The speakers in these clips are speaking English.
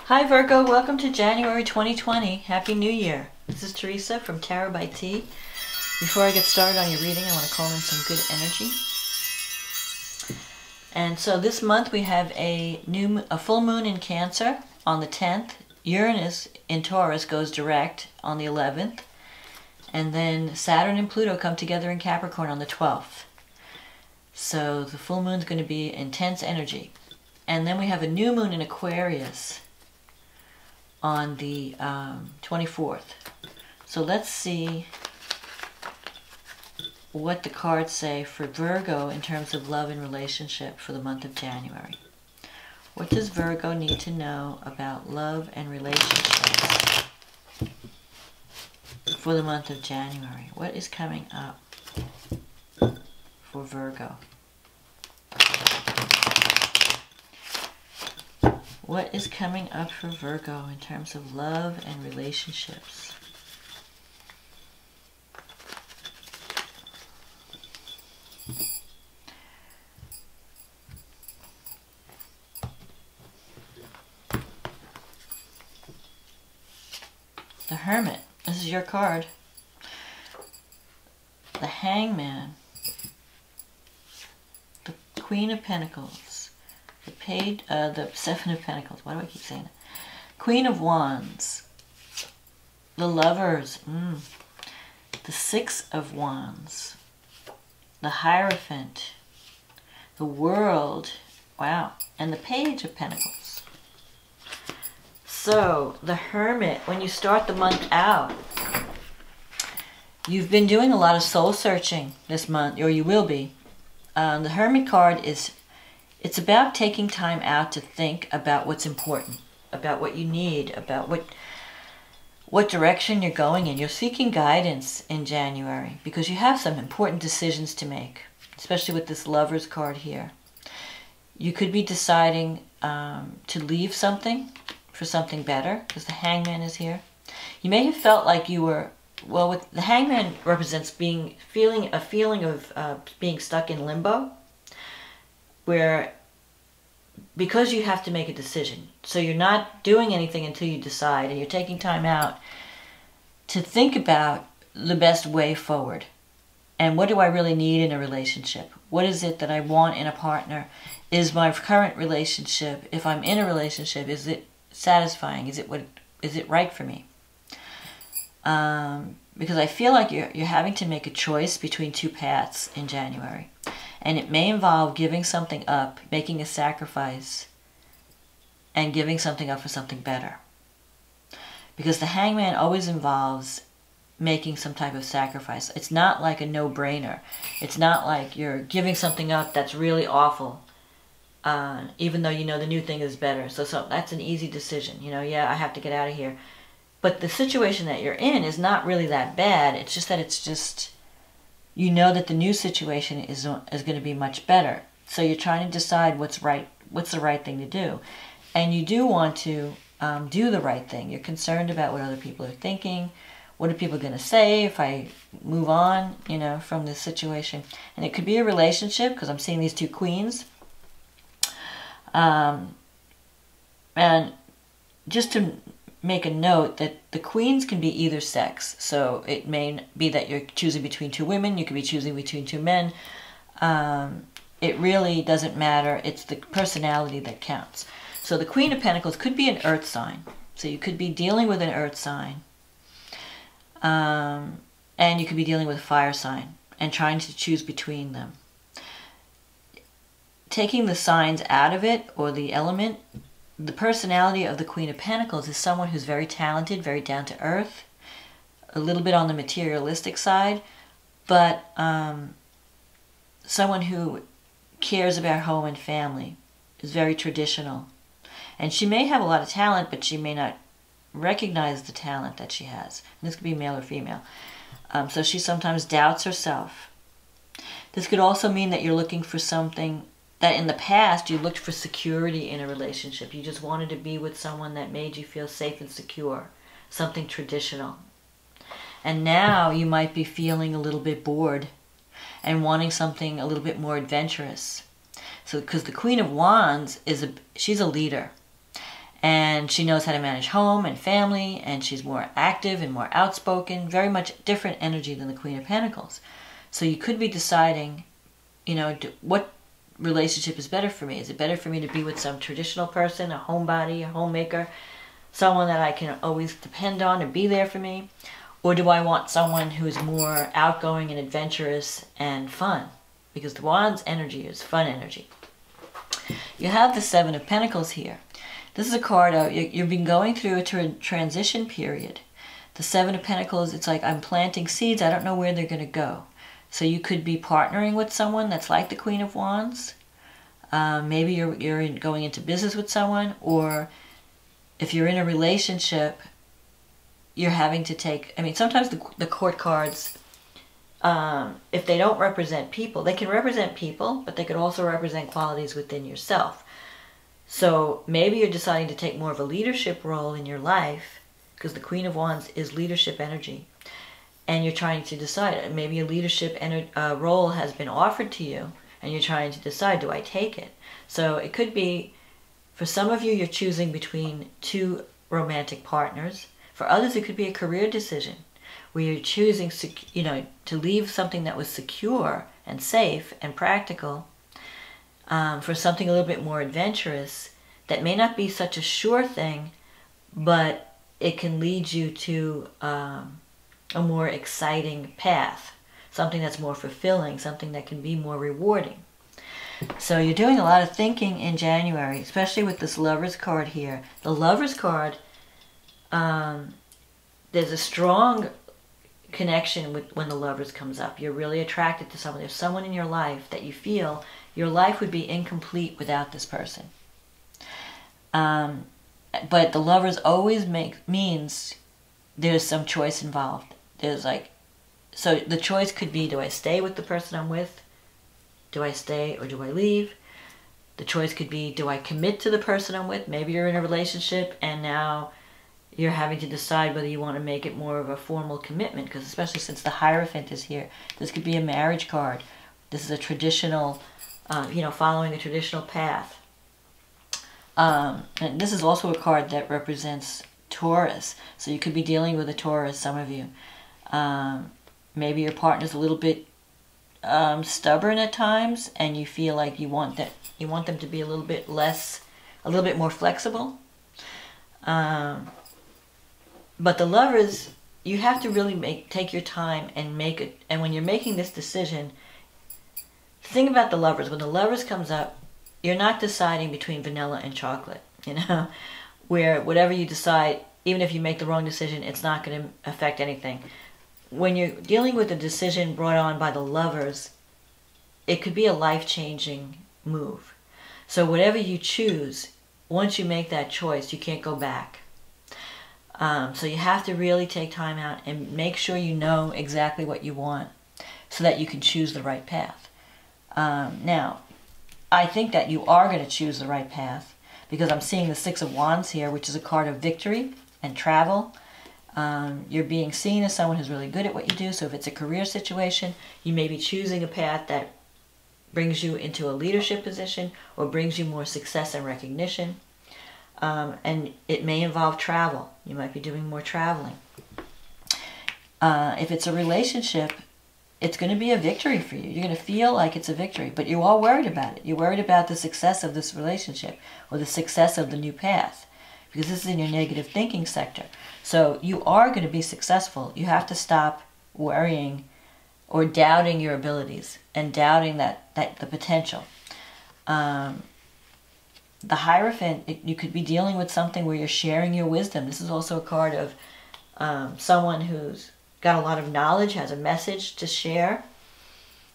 Hi Virgo, welcome to January 2020. Happy New Year. This is Teresa from Rider-Waite. Before I get started on your reading, I want to call in some good energy. And so this month we have a full moon in Cancer on the 10th. Uranus in Taurus goes direct on the 11th. And then Saturn and Pluto come together in Capricorn on the 12th. So the full moon is going to be intense energy. And then we have a new moon in Aquarius on the 24th. So let's see what the cards say for Virgo in terms of love and relationship for the month of January. What does Virgo need to know about love and relationships for the month of January? What is coming up for Virgo? What is coming up for Virgo in terms of love and relationships? The Hermit. This is your card. The Hangman. The Queen of Pentacles. The Seven of Pentacles. Why do I keep saying it? Queen of Wands. The Lovers. The Six of Wands. The Hierophant. The World. Wow. And the Page of Pentacles. So, the Hermit, when you start the month out, you've been doing a lot of soul searching this month, or you will be. The Hermit card is, it's about taking time out to think about what's important, about what you need, about what direction you're going in. You're seeking guidance in January because you have some important decisions to make, especially with this Lovers card here. You could be deciding to leave something for something better because the Hangman is here. You may have felt like you were, well, with the Hangman represents feeling of being stuck in limbo, where because you have to make a decision, so you're not doing anything until you decide, and you're taking time out to think about the best way forward. And what do I really need in a relationship? What is it that I want in a partner? Is my current relationship, if I'm in a relationship, is it satisfying? Is it right for me? Because I feel like you're having to make a choice between two paths in January. And it may involve giving something up, making a sacrifice, and giving something up for something better. Because the Hangman always involves making some type of sacrifice. It's not like a no-brainer. It's not like you're giving something up that's really awful, even though you know the new thing is better. So that's an easy decision. You know, yeah, I have to get out of here. But the situation that you're in is not really that bad. It's just that you know that the new situation is going to be much better. So you're trying to decide what's the right thing to do. And you do want to do the right thing. You're concerned about what other people are thinking. What are people going to say if I move on, you know, from this situation? And it could be a relationship, because I'm seeing these two queens. And just to make a note that the queens can be either sex. So it may be that you're choosing between two women. You could be choosing between two men. It really doesn't matter. It's the personality that counts. So the Queen of Pentacles could be an earth sign. So you could be dealing with an earth sign. And you could be dealing with a fire sign and trying to choose between them. Taking the signs out of it, or the element, the personality of the Queen of Pentacles is someone who's very talented, very down to earth, a little bit on the materialistic side, but someone who cares about home and family, is very traditional. And she may have a lot of talent, but she may not recognize the talent that she has. And this could be male or female. So she sometimes doubts herself. This could also mean that you're looking for something that in the past you looked for security in a relationship. You just wanted to be with someone that made you feel safe and secure, something traditional. And now you might be feeling a little bit bored and wanting something a little bit more adventurous. So because the Queen of Wands she's a leader. And she knows how to manage home and family, and she's more active and more outspoken, very much different energy than the Queen of Pentacles. So you could be deciding, you know, what relationship is better for me? Is it better for me to be with some traditional person, a homebody, a homemaker, someone that I can always depend on and be there for me? Or do I want someone who's more outgoing and adventurous and fun? Because the Wand's energy is fun energy. You have the Seven of Pentacles here. This is a card of, you've been going through a transition period. The Seven of Pentacles, it's like I'm planting seeds, I don't know where they're going to go. So you could be partnering with someone that's like the Queen of Wands. Maybe you're going into business with someone, or if you're in a relationship, you're having to take, I mean, sometimes the court cards, if they don't represent people, they can represent people, but they could also represent qualities within yourself. So maybe you're deciding to take more of a leadership role in your life, because the Queen of Wands is leadership energy. And you're trying to decide, maybe a leadership role has been offered to you, and you're trying to decide, do I take it? So it could be, for some of you, you're choosing between two romantic partners. For others, it could be a career decision, where you're choosing, you know, to leave something that was secure and safe and practical for something a little bit more adventurous that may not be such a sure thing, but it can lead you to a more exciting path, something that's more fulfilling, something that can be more rewarding. So you're doing a lot of thinking in January, especially with this Lovers card here. The Lovers card, there's a strong connection with when the Lovers comes up. You're really attracted to someone. There's someone in your life that you feel your life would be incomplete without this person. But the Lovers always means there's some choice involved. There's like, so the choice could be, do I stay with the person I'm with? Do I stay or do I leave? The choice could be, do I commit to the person I'm with? Maybe you're in a relationship and now you're having to decide whether you want to make it more of a formal commitment, because especially since the Hierophant is here, this could be a marriage card. This is a traditional, you know, following a traditional path. And this is also a card that represents Taurus. So you could be dealing with a Taurus, some of you. Maybe your partner's a little bit stubborn at times, and you feel like you want them to be a little bit more flexible. But the Lovers, you have to really take your time and make it. And when you're making this decision, think about the Lovers. When the Lovers comes up, you're not deciding between vanilla and chocolate, you know, where whatever you decide, even if you make the wrong decision, it's not going to affect anything. When you're dealing with a decision brought on by the Lovers, it could be a life-changing move. So whatever you choose, once you make that choice, you can't go back. So you have to really take time out and make sure you know exactly what you want so that you can choose the right path. Now, I think that you are going to choose the right path because I'm seeing the Six of Wands here, which is a card of victory and travel. You're being seen as someone who's really good at what you do. So if it's a career situation, you may be choosing a path that brings you into a leadership position or brings you more success and recognition. And it may involve travel. You might be doing more traveling. If it's a relationship, it's going to be a victory for you. You're going to feel like it's a victory, but you are worried about it. You're worried about the success of this relationship or the success of the new path, because this is in your negative thinking sector. So you are going to be successful. You have to stop worrying or doubting your abilities and doubting the potential. The Hierophant, you could be dealing with something where you're sharing your wisdom. This is also a card of someone who's got a lot of knowledge, has a message to share.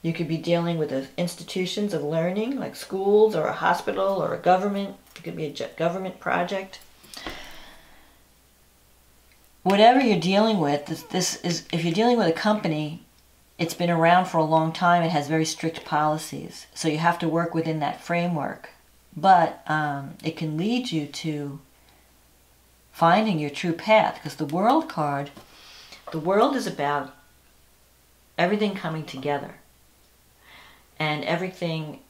You could be dealing with institutions of learning, like schools or a hospital or a government. It could be a government project. Whatever you're dealing with, if you're dealing with a company, it's been around for a long time. It has very strict policies. So you have to work within that framework. But it can lead you to finding your true path, because the World card, the World is about everything coming together and everything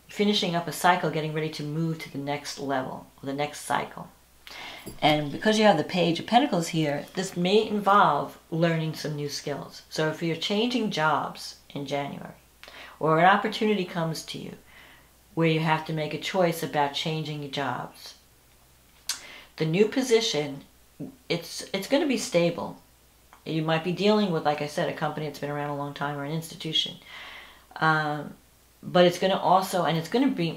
finishing up a cycle, getting ready to move to the next level, the next cycle. And because you have the Page of Pentacles here, this may involve learning some new skills. So if you're changing jobs in January, or an opportunity comes to you where you have to make a choice about changing your jobs, the new position, it's going to be stable. You might be dealing with, like I said, a company that's been around a long time or an institution. But it's going to also, and it's going to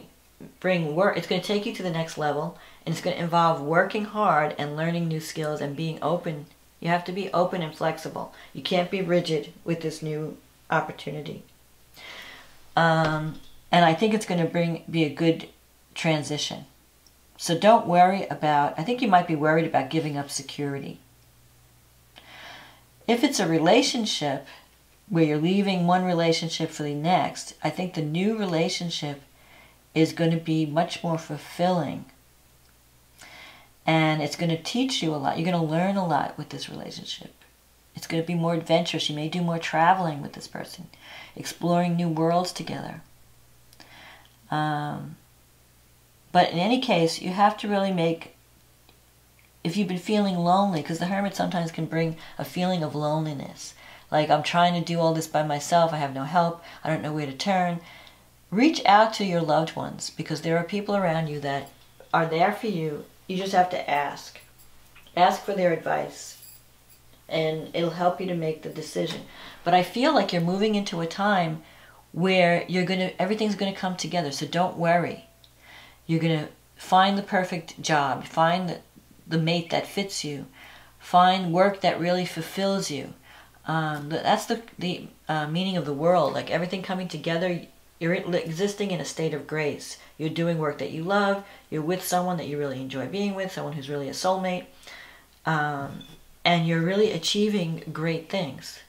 bring work, it's going to take you to the next level, and it's going to involve working hard and learning new skills and being open. You have to be open and flexible. You can't be rigid with this new opportunity. And I think it's going to be a good transition. So don't worry about, I think you might be worried about giving up security. If it's a relationship where you're leaving one relationship for the next, I think the new relationship is going to be much more fulfilling. And it's going to teach you a lot. You're going to learn a lot with this relationship. It's going to be more adventurous. You may do more traveling with this person, exploring new worlds together. But in any case, you have to really make, if you've been feeling lonely, because the Hermit sometimes can bring a feeling of loneliness. Like, I'm trying to do all this by myself, I have no help, I don't know where to turn. Reach out to your loved ones, because there are people around you that are there for you. You just have to ask. Ask for their advice, and it'll help you to make the decision. But I feel like you're moving into a time where everything's going to come together, so don't worry. You're going to find the perfect job, find the mate that fits you, find work that really fulfills you. That's the meaning of the world, like everything coming together. You're existing in a state of grace. You're doing work that you love, you're with someone that you really enjoy being with, someone who's really a soulmate, and you're really achieving great things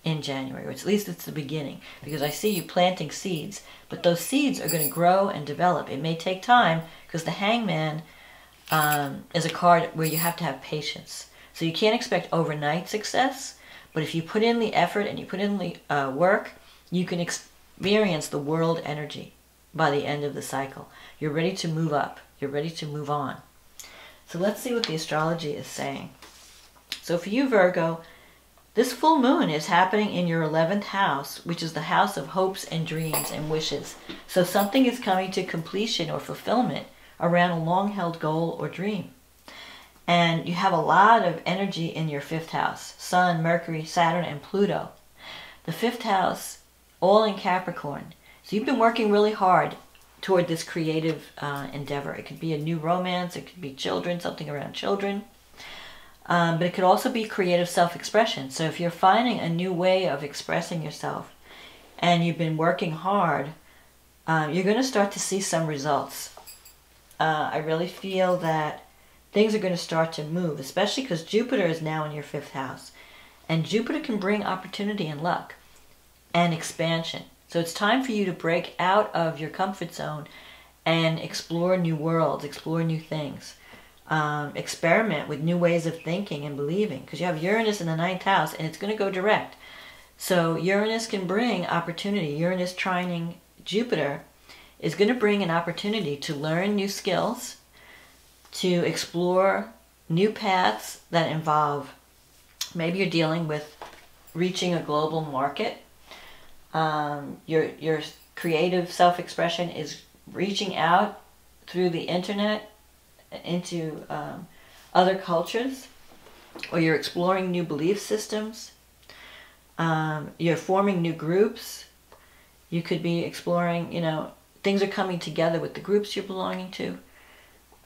in January, or at least it's the beginning, because I see you planting seeds, but those seeds are going to grow and develop. It may take time, because the Hangman is a card where you have to have patience. So you can't expect overnight success, but if you put in the effort and you put in the work, you can experience the world energy by the end of the cycle. You're ready to move up. You're ready to move on. So let's see what the astrology is saying. So for you, Virgo, this full moon is happening in your 11th house, which is the house of hopes and dreams and wishes. So something is coming to completion or fulfillment around a long-held goal or dream. And you have a lot of energy in your 5th house. Sun, Mercury, Saturn, and Pluto. The 5th house, all in Capricorn. So you've been working really hard toward this creative endeavor. It could be a new romance, it could be children, something around children. But it could also be creative self-expression. So if you're finding a new way of expressing yourself and you've been working hard, you're going to start to see some results. I really feel that things are going to start to move, especially because Jupiter is now in your 5th house. And Jupiter can bring opportunity and luck and expansion. So it's time for you to break out of your comfort zone and explore new worlds, explore new things. Experiment with new ways of thinking and believing, because you have Uranus in the 9th house and it's going to go direct. So Uranus can bring opportunity. Uranus trining Jupiter is going to bring an opportunity to learn new skills, to explore new paths that involve, maybe you're dealing with reaching a global market. Your creative self-expression is reaching out through the internet into other cultures, or you're exploring new belief systems. You're forming new groups. You could be exploring, things are coming together with the groups you're belonging to.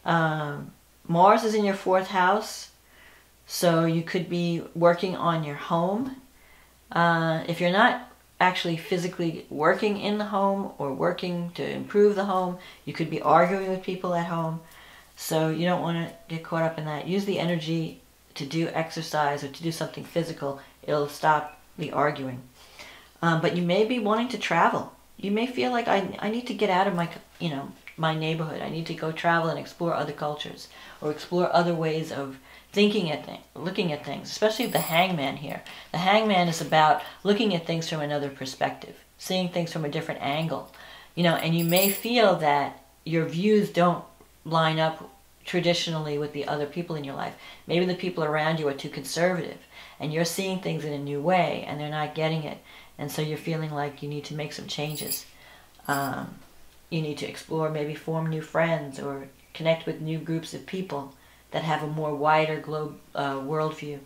Mars is in your 4th house, so you could be working on your home. If you're not actually physically working in the home or working to improve the home, you could be arguing with people at home. So you don't want to get caught up in that. Use the energy to do exercise or to do something physical. It'll stop the arguing. But you may be wanting to travel. You may feel like I need to get out of my neighborhood. I need to go travel and explore other cultures or explore other ways of thinking at things, looking at things, especially the Hangman here. The Hangman is about looking at things from another perspective, seeing things from a different angle. And you may feel that your views don't line up traditionally with the other people in your life. Maybe the people around you are too conservative and you're seeing things in a new way and they're not getting it. And so you're feeling like you need to make some changes. You need to explore, maybe form new friends or connect with new groups of people that have a more wider worldview.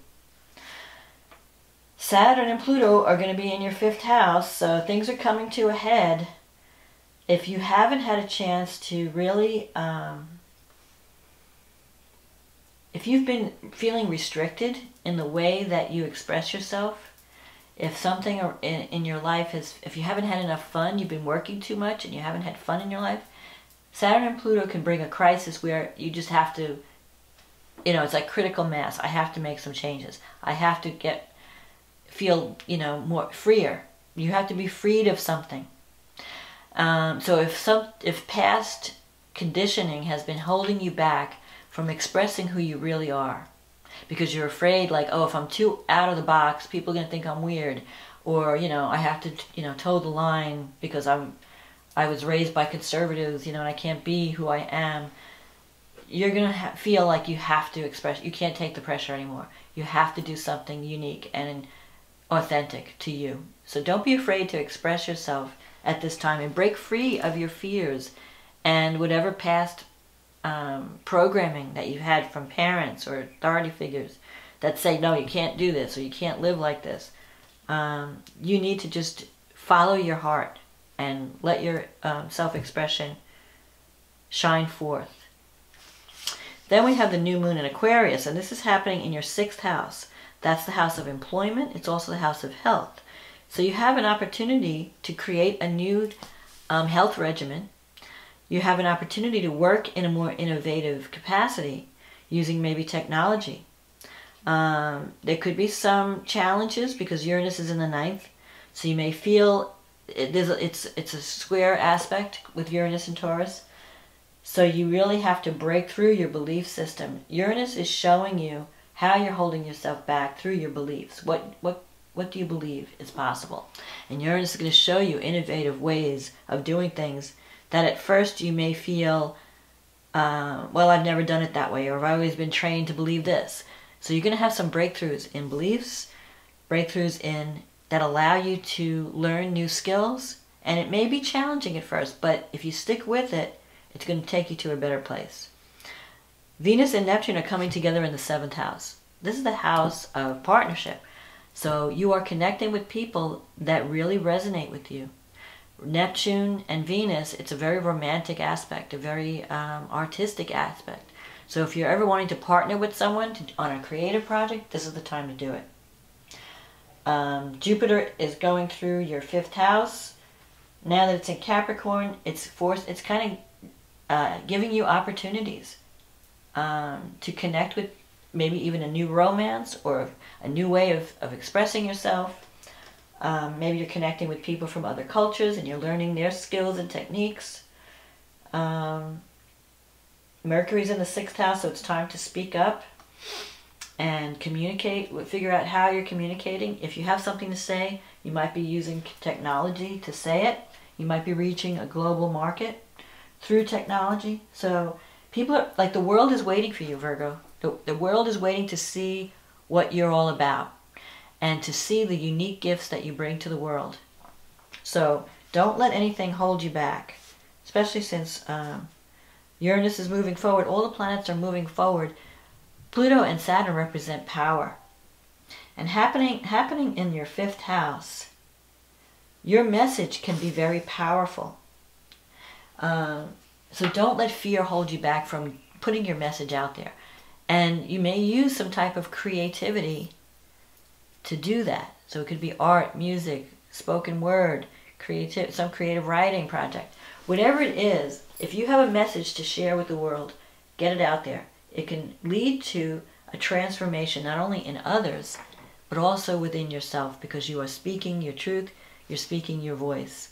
Saturn and Pluto are going to be in your 5th house, so things are coming to a head. If you haven't had a chance to really, if you've been feeling restricted in the way that you express yourself, if something in your life is, if you haven't had enough fun, you've been working too much and you haven't had fun in your life, Saturn and Pluto can bring a crisis where you just have to, it's like critical mass. I have to make some changes. I have to feel, more freer. You have to be freed of something. So if past conditioning has been holding you back from expressing who you really are, because you're afraid, like, oh, if I'm too out of the box, people are going to think I'm weird, or I have to toe the line because I was raised by conservatives, and I can't be who I am. You're going to feel like you have to express. You can't take the pressure anymore. You have to do something unique and authentic to you. So don't be afraid to express yourself at this time and break free of your fears and whatever past programming that you've had from parents or authority figures that say, no, you can't do this or you can't live like this. You need to just follow your heart and let your self-expression shine forth. Then we have the new moon in Aquarius, and this is happening in your 6th house. That's the house of employment. It's also the house of health. So you have an opportunity to create a new health regimen. You have an opportunity to work in a more innovative capacity using maybe technology. There could be some challenges because Uranus is in the 9th. So you may feel it's a square aspect with Uranus and Taurus. So you really have to break through your belief system. Uranus is showing you how you're holding yourself back through your beliefs. What do you believe is possible? And Uranus is going to show you innovative ways of doing things that at first you may feel, well, I've never done it that way, or I've always been trained to believe this. So you're going to have some breakthroughs in beliefs, breakthroughs that allow you to learn new skills. And it may be challenging at first, but if you stick with it, it's going to take you to a better place. Venus and Neptune are coming together in the 7th house. This is the house of partnership. So you are connecting with people that really resonate with you. Neptune and Venus, it's a very romantic aspect, a very artistic aspect. So if you're ever wanting to partner with someone on a creative project, this is the time to do it. Jupiter is going through your 5th house. Now that it's in Capricorn, it's kind of giving you opportunities to connect with maybe even a new romance or a new way of expressing yourself. Maybe you're connecting with people from other cultures and you're learning their skills and techniques. Mercury's in the 6th house, so it's time to speak up and communicate. Figure out how you're communicating. If you have something to say, you might be using technology to say it. You might be reaching a global market through technology. So people are, like, the world is waiting for you, Virgo. The world is waiting to see what you're all about and to see the unique gifts that you bring to the world. So don't let anything hold you back, especially since Uranus is moving forward. All the planets are moving forward. Pluto and Saturn represent power. And happening in your 5th house, your message can be very powerful. So don't let fear hold you back from putting your message out there. And you may use some type of creativity to do that. So it could be art, music, spoken word, some creative writing project. Whatever it is, if you have a message to share with the world, get it out there. It can lead to a transformation, not only in others, but also within yourself, because you are speaking your truth, you're speaking your voice.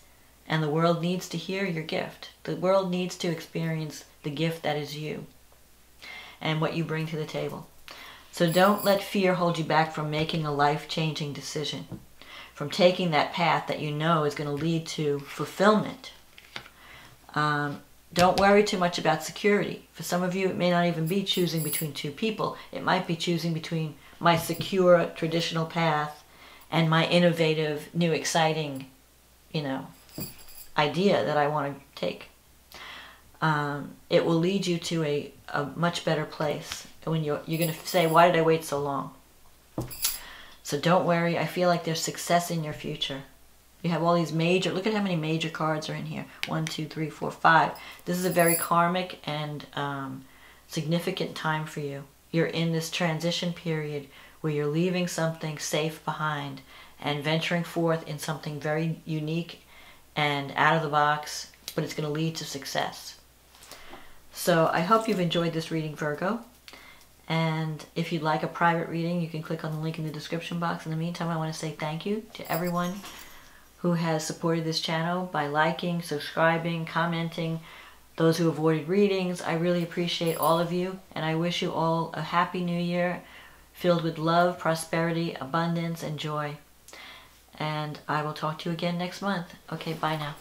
And the world needs to hear your gift. The world needs to experience the gift that is you and what you bring to the table. So don't let fear hold you back from making a life-changing decision, from taking that path that you know is going to lead to fulfillment. Don't worry too much about security. For some of you, it may not even be choosing between two people. It might be choosing between my secure, traditional path and my innovative, new, exciting, idea that I want to take. It will lead you to a much better place. When you're going to say, why did I wait so long? So don't worry. I feel like there's success in your future. You have all these major, look at how many major cards are in here. 1, 2, 3, 4, 5. This is a very karmic and significant time for you. You're in this transition period where you're leaving something safe behind and venturing forth in something very unique and out of the box, but it's going to lead to success. So I hope you've enjoyed this reading, Virgo. And if you'd like a private reading, you can click on the link in the description box. In the meantime, I want to say thank you to everyone who has supported this channel by liking, subscribing, commenting, those who avoided readings. I really appreciate all of you, and I wish you all a happy new year filled with love, prosperity, abundance, and joy. And I will talk to you again next month. Okay, bye now.